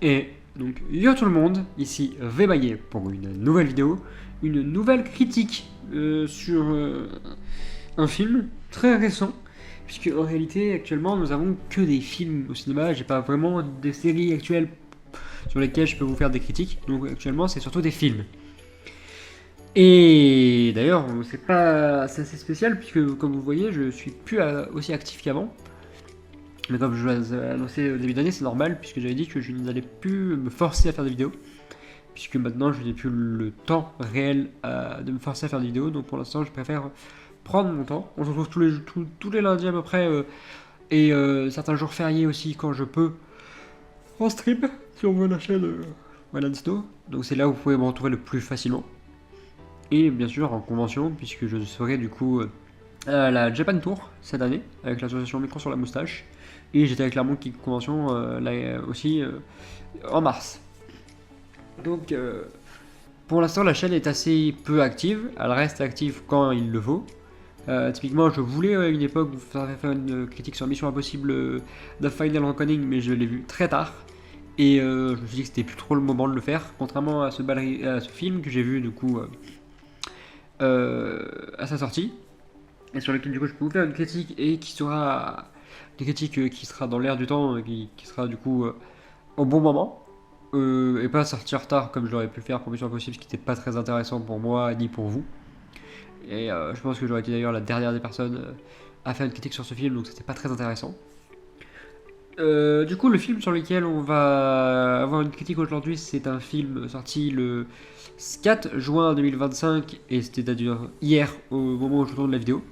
Et donc, yo tout le monde, ici Vébaillé pour une nouvelle vidéo, une nouvelle critique sur un film très récent, puisque en réalité actuellement nous avons que des films au cinéma, j'ai pas vraiment des séries actuelles sur lesquelles je peux vous faire des critiques, donc actuellement c'est surtout des films. Et d'ailleurs, c'est assez spécial puisque comme vous voyez, je suis plus aussi actif qu'avant. Mais comme je l'ai annoncé au début d'année, c'est normal puisque j'avais dit que je n'allais plus me forcer à faire des vidéos. Puisque maintenant je n'ai plus le temps réel de me forcer à faire des vidéos. Donc pour l'instant, je préfère prendre mon temps. On se retrouve tous les lundis à peu près. Et certains jours fériés aussi quand je peux. En stream, si on veut la chaîne Disno. Donc c'est là où vous pouvez me retrouver le plus facilement. Et bien sûr en convention, puisque je serai du coup à la Japan Tour cette année, avec l'association Micro sur la moustache. Et j'étais avec la Monkey Convention là aussi en mars. Donc pour l'instant la chaîne est assez peu active, elle reste active quand il le faut. Typiquement je voulais à une époque vous faire une critique sur Mission Impossible The Final Reckoning, mais je l'ai vu très tard. Et je me suis dit que c'était plus trop le moment de le faire, contrairement à ce film que j'ai vu du coup à sa sortie. Et sur lequel du coup je peux vous faire une critique et qui sera une critique qui sera dans l'air du temps, qui sera du coup au bon moment. Et pas sortir tard comme je l'aurais pu faire pour Mission Impossible, ce qui n'était pas très intéressant pour moi ni pour vous. Et je pense que j'aurais été d'ailleurs la dernière des personnes à faire une critique sur ce film, donc c'était pas très intéressant. Du coup, le film sur lequel on va avoir une critique aujourd'hui, c'est un film sorti le 4 juin 2025, et c'était d'ailleurs hier au moment où je tourne la vidéo,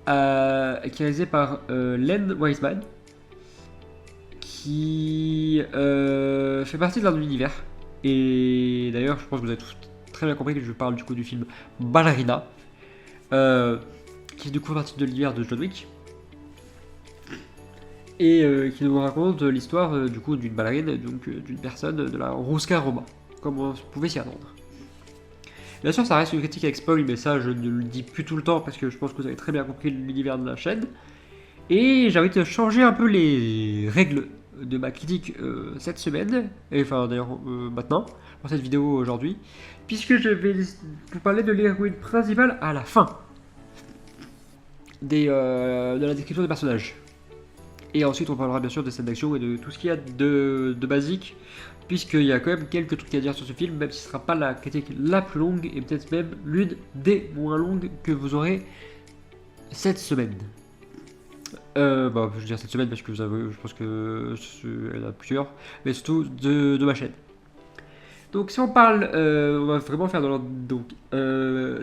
qui est réalisé par Len Wiseman, qui fait partie de l'un de l'univers. Et d'ailleurs, je pense que vous avez tous très bien compris que je parle du coup du film Ballerina, qui est du coup fait partie de l'univers de John Wick, et qui nous raconte l'histoire du coup d'une ballerine, donc d'une personne de la Rosca-Roma, comme on pouvait s'y attendre. Bien sûr, ça reste une critique avec spoil, mais ça je ne le dis plus tout le temps parce que je pense que vous avez très bien compris l'univers de la chaîne. Et j'ai envie de changer un peu les règles de ma critique cette semaine, et enfin d'ailleurs maintenant, pour cette vidéo aujourd'hui, puisque je vais vous parler de l'héroïne principale à la fin de la description des personnages. Et ensuite on parlera bien sûr des scènes d'action et de tout ce qu'il y a de basique, puisqu'il y a quand même quelques trucs à dire sur ce film, même si ce ne sera pas la critique la plus longue, et peut-être même l'une des moins longues que vous aurez cette semaine. Je veux dire cette semaine parce que vous avez, je pense que il y en a plusieurs, mais surtout de ma chaîne. Donc si on parle, on va vraiment faire dans l'ordre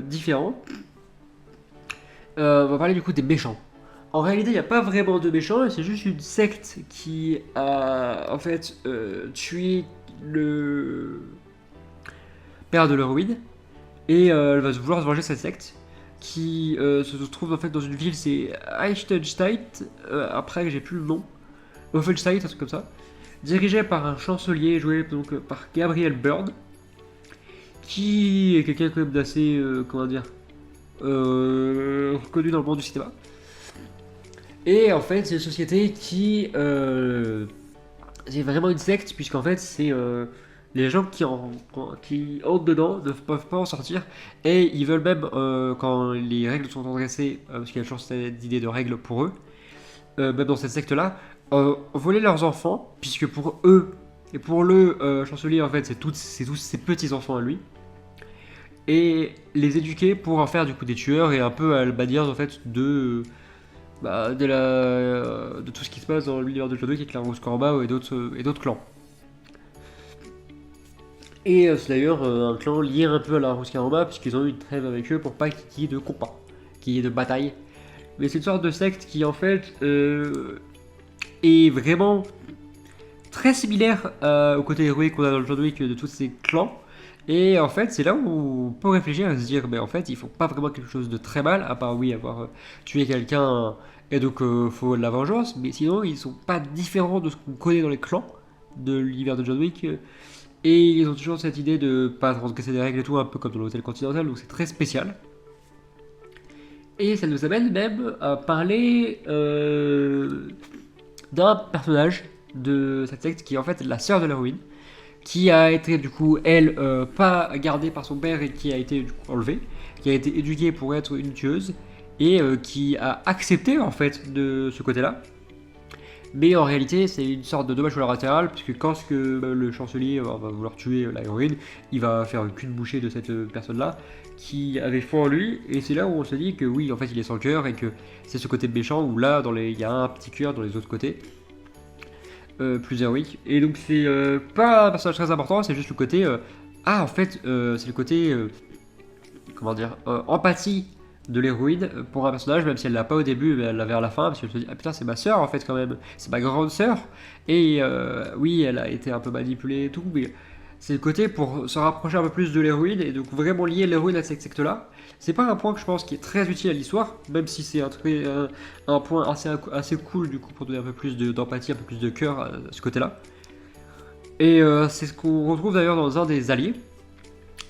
différent. On va parler du coup des méchants. En réalité, il n'y a pas vraiment de méchants, c'est juste une secte qui a en fait tué le père de l'héroïne, et elle va vouloir se venger de cette secte qui se trouve en fait dans une ville, c'est Eichstätt, après j'ai plus le nom, Hoffenstein, un truc comme ça, dirigé par un chancelier joué donc par Gabriel Byrne, qui est quelqu'un quand même d'assez, comment dire, reconnu dans le monde du cinéma. Et en fait, c'est une société qui, c'est vraiment une secte, puisqu'en fait c'est les gens qui entrent dedans ne peuvent pas en sortir, et ils veulent même, quand les règles sont adressées, parce qu'il y a toujours cette idée de règles pour eux, même dans cette secte-là, voler leurs enfants, puisque pour eux, et pour le chancelier, en fait, c'est tous ses petits-enfants à lui, et les éduquer pour en faire du coup des tueurs, et un peu à le bannir en fait de tout ce qui se passe dans l'univers de John Wick avec la Rosca-Roma et d'autres clans. Et c'est d'ailleurs un clan lié un peu à la Rosca-Roma, puisqu'ils ont eu une trêve avec eux pour pas qu'il y ait de combat, qu'il y ait de bataille. Mais c'est une sorte de secte qui en fait est vraiment très similaire au côté héroïque qu'on a dans le John Wick de tous ces clans. Et en fait, c'est là où on peut réfléchir et se dire, mais en fait, ils font pas vraiment quelque chose de très mal, à part oui avoir tué quelqu'un et donc faut la vengeance, mais sinon ils sont pas différents de ce qu'on connaît dans les clans de l'univers de John Wick. Et ils ont toujours cette idée de pas transgresser des règles et tout, un peu comme dans l'hôtel Continental, donc c'est très spécial. Et ça nous amène même à parler d'un personnage de cette secte qui est en fait la sœur de l'héroïne, qui a été du coup, elle, pas gardée par son père et qui a été du coup enlevée, qui a été éduquée pour être une tueuse et qui a accepté en fait de ce côté-là. Mais en réalité, c'est une sorte de dommage collatéral, puisque quand le chancelier va vouloir tuer la héroïne, il va faire qu'une bouchée de cette personne-là qui avait foi en lui, et c'est là où on se dit que oui, en fait, il est sans cœur et que c'est ce côté méchant où là, il y a un petit cœur dans les autres côtés. Plus héroïque. Et donc c'est pas un personnage très important, c'est juste le côté ah en fait c'est le côté comment dire empathie de l'héroïne pour un personnage, même si elle l'a pas au début, mais elle l'a vers la fin, parce qu'elle se dit ah putain c'est ma sœur en fait quand même, c'est ma grande sœur. Et oui elle a été un peu manipulée et tout, mais c'est le côté pour se rapprocher un peu plus de l'héroïne et donc vraiment lier l'héroïne à cette secte là. C'est pas un point que je pense qui est très utile à l'histoire, même si c'est un point assez cool du coup pour donner un peu plus d'empathie, un peu plus de cœur à ce côté-là. Et c'est ce qu'on retrouve d'ailleurs dans un des alliés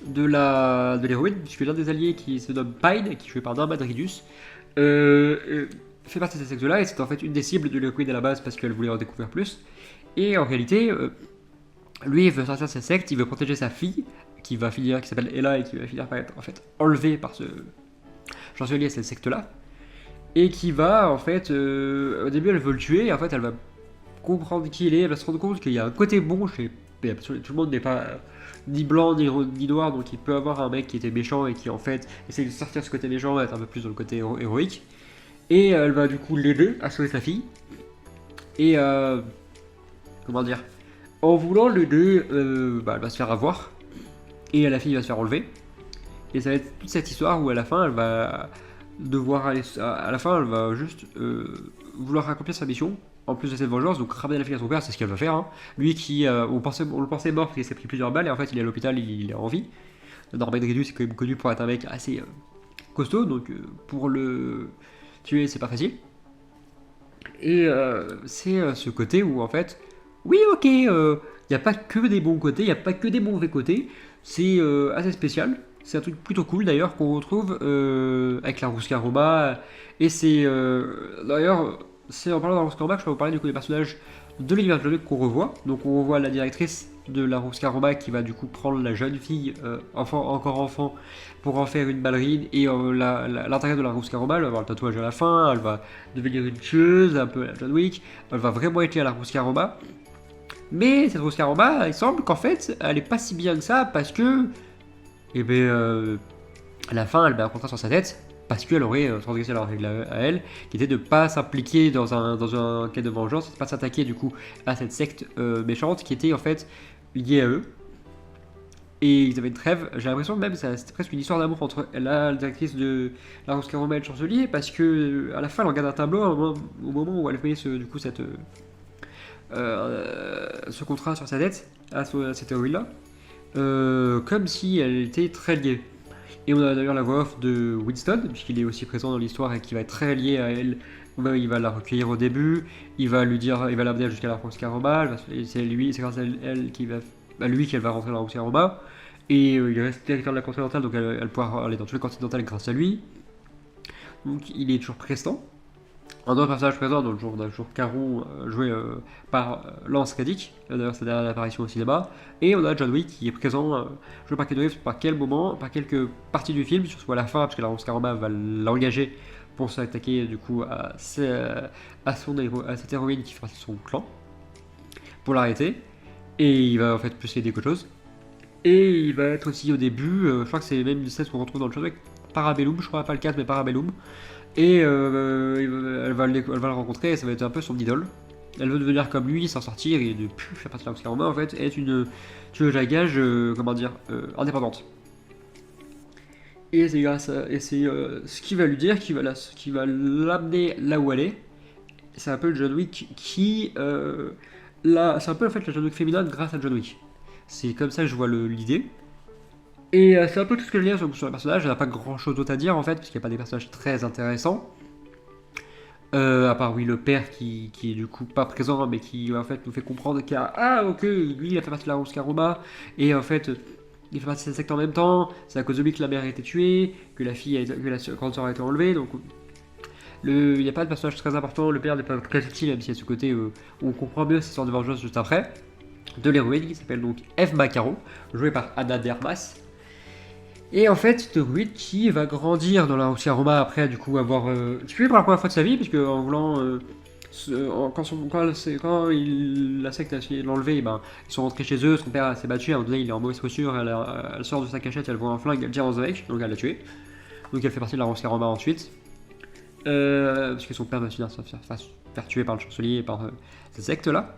de l'héroïne, puisque l'un des alliés qui se nomme Pine, qui est joué par Norman Reedus, fait partie de cette secte-là et c'est en fait une des cibles de l'héroïne à la base parce qu'elle voulait en découvrir plus. Et en réalité, lui il veut sortir de cette secte, il veut protéger sa fille qui s'appelle Ella et qui va finir par être en fait enlevée par ce chancelier à cette secte là et qui va en fait au début elle veut le tuer et en fait elle va comprendre qui il est, elle va se rendre compte qu'il y a un côté bon chez tout le monde n'est pas ni blanc ni noir, donc il peut avoir un mec qui était méchant et qui en fait essaie de sortir ce côté méchant et être un peu plus dans le côté héroïque, et elle va du coup l'aider à sauver sa fille et comment dire, en voulant l'aider elle va se faire avoir et la fille va se faire enlever. Et ça va être toute cette histoire où à la fin elle va devoir aller. À la fin elle va juste vouloir accomplir sa mission. En plus de cette vengeance, donc ramener la fille à son père, c'est ce qu'elle va faire. Hein. Lui qui, on le pensait mort parce qu'il s'est pris plusieurs balles et en fait il est à l'hôpital, il est en vie. Norman Reedus est quand même connu pour être un mec assez costaud, donc pour le tuer c'est pas facile. Et c'est ce côté où en fait, oui ok, il n'y a pas que des bons côtés, il n'y a pas que des mauvais côtés. C'est assez spécial. C'est un truc plutôt cool d'ailleurs qu'on retrouve avec la Rouska-Roma. Et c'est d'ailleurs, c'est en parlant de la Rouska-Roma que je peux vous parler du coup des personnages de l'univers de John Wick qu'on revoit. Donc on revoit la directrice de la Rouska-Roma qui va du coup prendre la jeune fille, encore enfant, pour en faire une ballerine. Et l'intérieur de la Rouska-Roma, elle va avoir le tatouage à la fin, elle va devenir une tueuse, un peu à John Wick. Elle va vraiment être liée à la Rouska-Roma. Mais cette Rouska-Roma, il semble qu'en fait, elle est pas si bien que ça parce que, eh bien, à la fin, elle met un contrat sur sa tête parce qu'elle aurait transgressé leur règle à elle, qui était de ne pas s'impliquer dans un cas de vengeance, de ne pas s'attaquer du coup à cette secte méchante qui était en fait liée à eux. Et ils avaient une trêve. J'ai l'impression que même c'était presque une histoire d'amour entre la directrice de la Rouska-Roma et le chancelier, parce que à la fin, elle regarde un tableau au moment où elle fait du coup ce contrat sur sa dette à cette héroïne-là, comme si elle était très liée. Et on a d'ailleurs la voix off de Winston, puisqu'il est aussi présent dans l'histoire et qui va être très lié à elle. Il va la recueillir au début, il va l'amener jusqu'à la Rouska-Roma, c'est grâce à lui qu'elle va rentrer dans la Rouska-Roma. Et il reste territoire de la continentale, donc elle pourra aller dans tous les continentales grâce à lui. Donc il est toujours présent. Un autre personnage présent dans le jour Caron, joué par Lance Reddick, d'ailleurs sa dernière apparition au cinéma, et on a John Wick qui est présent, joué par Keanu Reeves par quelques parties du film, surtout à la fin, parce que la Rouska-Roma va l'engager pour s'attaquer du coup à cette héroïne qui fait partie de son clan, pour l'arrêter, et il va en fait plus aider qu'autre chose. Et il va être aussi au début, je crois que c'est même une scène qu'on retrouve dans le John Wick Parabellum, je crois pas le 4 mais Parabellum. Et elle va le rencontrer et ça va être un peu son idole. Elle veut devenir comme lui, s'en sortir et ne plus faire partie de la Rouska-Roma en fait, et être une tueuse à gages, indépendante. Et c'est ce qui va lui dire, qui va l'amener là où elle est. C'est un peu le John Wick c'est un peu en fait la John Wick féminin grâce à John Wick. C'est comme ça que je vois l'idée. Et c'est un peu tout ce que je veux dire sur le personnage. Il n'y a pas grand chose d'autre à dire en fait, parce qu'il n'y a pas des personnages très intéressants. À part oui le père qui est du coup pas présent, mais qui en fait nous fait comprendre qu'il y a ah ok lui il a fait partie de la Rouska-Roma et en fait il fait partie de cette secte en même temps. C'est à cause de lui que la mère a été tuée, que la grande sœur a été enlevée. Donc Il n'y a pas de personnage très important, le père n'est pas très utile, même s'il y a ce côté où on comprend mieux cette sorte de vengeance juste après. De l'héroïne qui s'appelle donc Eve Macaro, jouée par Anna de Armas. Et en fait, cette héroïne qui va grandir dans la Russia Roma après du coup avoir tué pour la première fois de sa vie, puisque en voulant la secte a essayé de l'enlever, ben, ils sont rentrés chez eux, son père s'est battu, à un moment donné il est en mauvaise posture, elle sort de sa cachette, elle voit un flingue, elle tire dans avec, donc elle l'a tué. Donc elle fait partie de la Russia Roma ensuite. Parce que son père va finir se faire tuer par le chancelier et par cette secte là.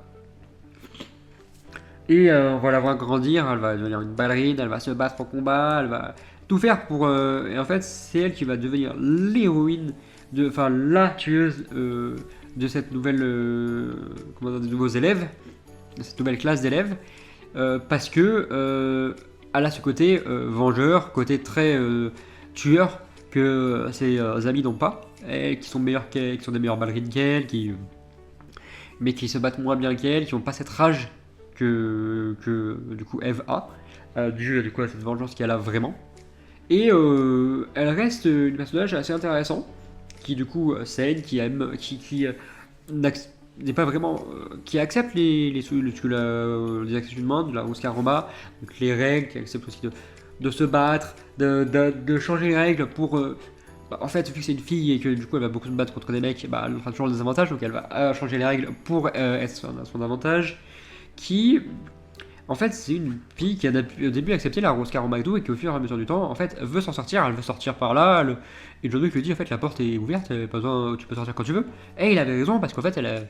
Et on va la voir grandir, elle va devenir une ballerine, elle va se battre en combat, elle va tout faire pour... et en fait, c'est elle qui va devenir l'héroïne, enfin la tueuse de cette nouvelle... comment dire, des nouveaux élèves, de cette nouvelle classe d'élèves, parce que elle a ce côté vengeur, côté très tueur que ses amis n'ont pas, et qui sont meilleurs qu'elle, qui sont des meilleures ballerines qu'elle, mais qui se battent moins bien qu'elle, qui n'ont pas cette rage que du coup Eve a, dû du coup à cette vengeance qu'elle a vraiment. Et elle reste une personnage assez intéressant, qui du coup saigne, qui aime, qui n'est pas vraiment, qui accepte les actions humaines de la Russia Roma, donc les règles, qui accepte aussi de se battre, de changer les règles pour en fait, vu que c'est une fille et que du coup elle va beaucoup se battre contre des mecs, bah, elle aura toujours des avantages, donc elle va changer les règles pour être à son avantage. Qui, en fait, c'est une fille qui a au début accepté la Rose Caromagdo et qui au fur et à mesure du temps, en fait, veut s'en sortir, elle veut sortir par là, et John Wick lui dit en fait la porte est ouverte, pas besoin, tu peux sortir quand tu veux. Et il avait raison parce qu'en fait elle a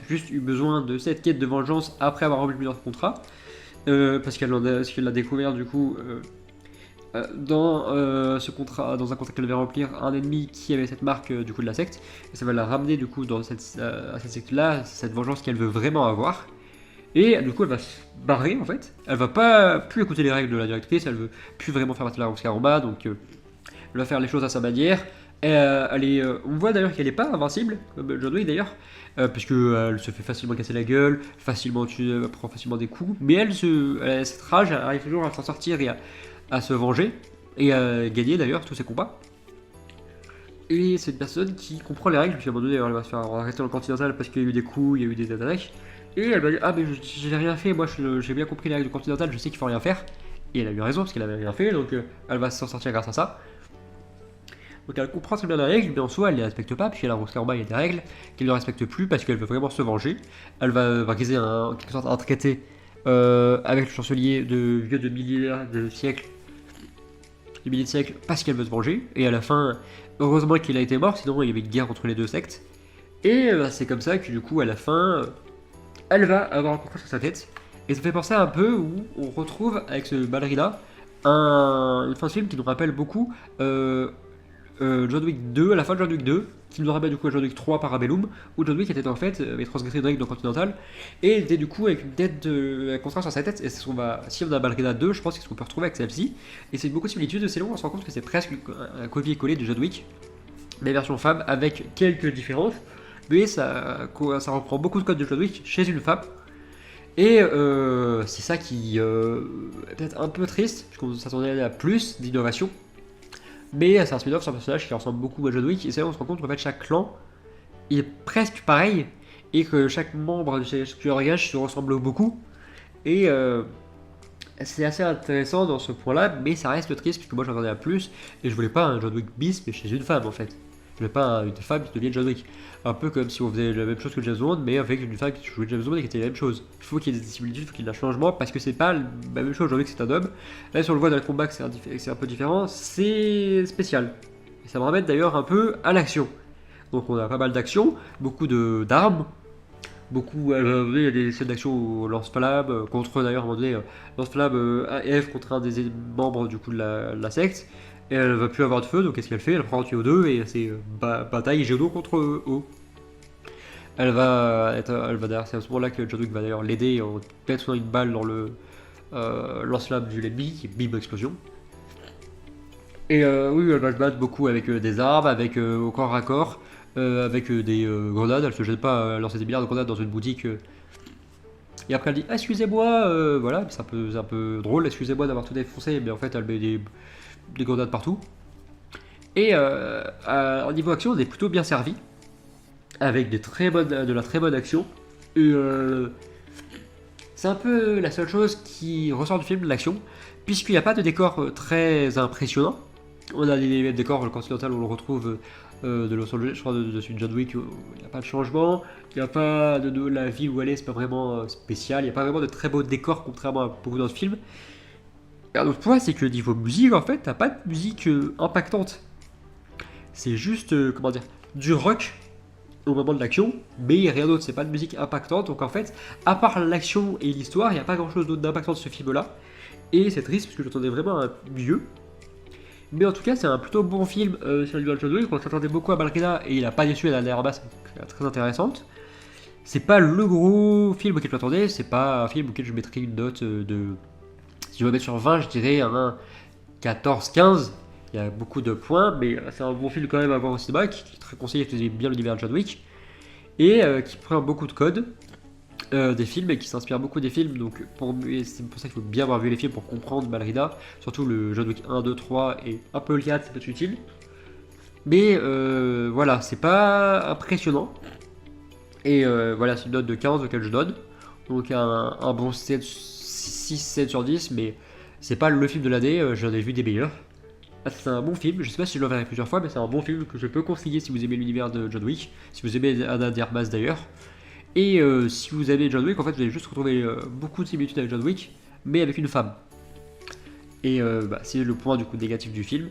juste eu besoin de cette quête de vengeance après avoir rempli plusieurs contrats, parce qu'elle l'a découvert du coup dans ce contrat, dans un contrat qu'elle devait remplir, un ennemi qui avait cette marque du coup de la secte, et ça va la ramener du coup dans à cette secte là, cette vengeance qu'elle veut vraiment avoir. Et du coup, elle va se barrer en fait. Elle va pas plus écouter les règles de la directrice, elle veut plus vraiment faire partie de la Rose Caramba, donc elle va faire les choses à sa manière. Et, on voit d'ailleurs qu'elle n'est pas invincible, comme John Wick d'ailleurs, puisque elle se fait facilement casser la gueule, facilement prend facilement des coups, mais elle a cette rage, elle arrive toujours à s'en sortir et à se venger, et à gagner d'ailleurs tous ses combats. Et c'est une personne qui comprend les règles, puisqu'à un moment donné, elle va se faire arrêter dans le continental parce qu'il y a eu des coups, il y a eu des attaques. Et elle m'a dit ah mais j'ai rien fait, moi j'ai bien compris les règles du continental, je sais qu'il faut rien faire. Et elle a eu raison parce qu'elle avait rien fait, donc elle va s'en sortir grâce à ça. Donc elle comprend très bien les règles, mais en soi elle les respecte pas, puisqu'à la Rose Caramba il y a des règles qu'elle ne respecte plus parce qu'elle veut vraiment se venger. Elle va organiser en quelque sorte un traité avec le chancelier de vieux de milliers de siècles, parce qu'elle veut se venger. Et à la fin, heureusement qu'il a été mort, sinon il y avait une guerre entre les deux sectes. Et c'est comme ça que du coup à la fin elle va avoir un contrat sur sa tête. Et ça fait penser un peu où on retrouve avec ce ballerina une fin de film qui nous rappelle beaucoup John Wick 2, à la fin de John Wick 2, qui nous rappelle du coup à John Wick 3 Parabellum, où John Wick était en fait avait transgressé une règle dans Continental et était du coup avec une tête un contrat sur sa tête. Et c'est ce qu'on va, si on a ballerina 2, je pense que c'est ce qu'on peut retrouver avec celle-ci. Et c'est beaucoup de similitudes, c'est long, on se rend compte que c'est presque un copier-coller de John Wick, mais version femme avec quelques différences. Mais ça reprend beaucoup de codes de John Wick chez une femme. Et c'est ça qui est peut-être un peu triste, puisqu'on s'attendait à plus d'innovation. Mais c'est un spin-off sur un personnage qui ressemble beaucoup à John Wick. Et c'est là où on se rend compte qu'en fait chaque clan est presque pareil. Et que chaque membre de chaque orgage se ressemble beaucoup. Et c'est assez intéressant dans ce point-là, mais ça reste triste, puisque moi j'en ai à plus. Et je voulais pas un John Wick bis, mais chez une femme en fait. Je voulais pas une femme qui devienne John Wick. Un peu comme si on faisait la même chose que James Bond, mais avec une femme qui jouait James Bond et qui était la même chose. Il faut qu'il y ait des similitudes, il faut qu'il y ait un changement, parce que c'est pas la même chose. John Wick c'est un homme. Là, si on le voit dans le combat que c'est un peu différent, c'est spécial. Et ça me ramène d'ailleurs un peu à l'action. Donc on a pas mal d'actions, beaucoup d'armes, beaucoup. Il y a des scènes d'action au lance-flamme, contre d'ailleurs à un moment donné, lance-flamme F contre un des membres du coup de la secte. Et elle va plus avoir de feu, donc qu'est-ce qu'elle fait? Elle prend un tuyau d'eau et c'est bataille Géodo contre eau. Elle va d'ailleurs, c'est à ce moment-là que John Wick va d'ailleurs l'aider en mettant une balle dans le lance-flamme du l'ennemi, qui bim explosion. Et oui, elle va se battre beaucoup avec des armes, avec au corps à corps, avec des grenades. Elle se jette pas à lancer des milliards de grenades dans une boutique. Et après elle dit excusez-moi, voilà, c'est un peu drôle, excusez-moi d'avoir tout défoncé, mais en fait elle met des grenades partout. Et au niveau action, on est plutôt bien servi, avec de la très bonne action. Et c'est un peu la seule chose qui ressort du film, l'action, puisqu'il n'y a pas de décor très impressionnant. On a des décors, le Continental, on le retrouve de Los Angeles, je crois, de John Wick, il n'y a pas de changement. Il n'y a pas de la ville où elle est, c'est pas vraiment spécial. Il n'y a pas vraiment de très beaux décors, contrairement à beaucoup d'autres films. Et un autre point, c'est que niveau musique, en fait, t'as pas de musique impactante. C'est juste, comment dire, du rock au moment de l'action, mais rien d'autre, c'est pas de musique impactante. Donc en fait, à part l'action et l'histoire, il n'y a pas grand chose d'autre d'impactant de ce film-là. Et c'est triste parce que j'attendais vraiment un mieux. Mais en tout cas, c'est un plutôt bon film sur le John Wick. On s'attendait beaucoup à Ballerina et il a pas déçu à la dernière base, c'est très intéressante. C'est pas le gros film auquel je m'attendais, c'est pas un film auquel je mettrais une note de. Si je dois mettre sur 20, je dirais un 14-15. Il y a beaucoup de points, mais c'est un bon film quand même à voir au cinéma, qui est très conseillé si vous aimez bien l'univers de John Wick, et qui prend beaucoup de codes des films et qui s'inspire beaucoup des films. Donc c'est pour ça qu'il faut bien avoir vu les films pour comprendre Ballerina, surtout le John Wick 1, 2, 3 et un peu le 4, c'est peut-être utile. Mais voilà, c'est pas impressionnant. Et voilà, c'est une note de 15 auquel je donne. Donc un bon 6-7 sur 10, mais c'est pas le film de l'année, j'en ai vu des meilleurs. C'est un bon film, je sais pas si je le verrai plusieurs fois, mais c'est un bon film que je peux conseiller si vous aimez l'univers de John Wick, si vous aimez Ana de Armas d'ailleurs. Et si vous aimez John Wick, en fait, vous allez juste retrouver beaucoup de similitudes avec John Wick, mais avec une femme. Et c'est le point du coup négatif du film.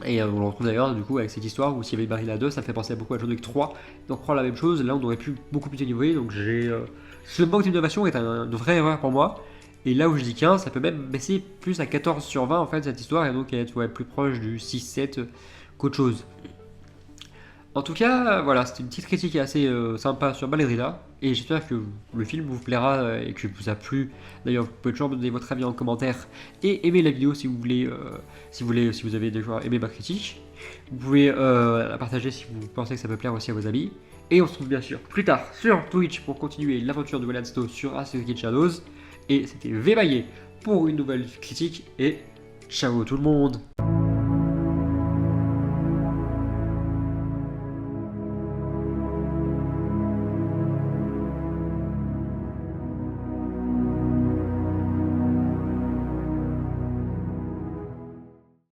Et on le retrouve d'ailleurs du coup avec cette histoire où s'il y avait Barilla 2, ça fait penser beaucoup à John Wick 3. Donc on prend la même chose, là on aurait pu beaucoup plus évoluer. Donc ce manque d'innovation est une vraie erreur pour moi. Et là où je dis 15, ça peut même baisser plus à 14 sur 20 en fait cette histoire, et donc être plus proche du 6-7 qu'autre chose. En tout cas, voilà, c'était une petite critique assez sympa sur Ballerina, et j'espère que le film vous plaira et que vous a plu. D'ailleurs, vous pouvez toujours me donner votre avis en commentaire et aimer la vidéo si vous voulez, si vous avez déjà aimé ma critique. Vous pouvez la partager si vous pensez que ça peut plaire aussi à vos amis. Et on se retrouve bien sûr plus tard sur Twitch pour continuer l'aventure de Welland Snow sur Assassin's Creed Shadows. Et c'était Vémaillé pour une nouvelle critique, et ciao tout le monde!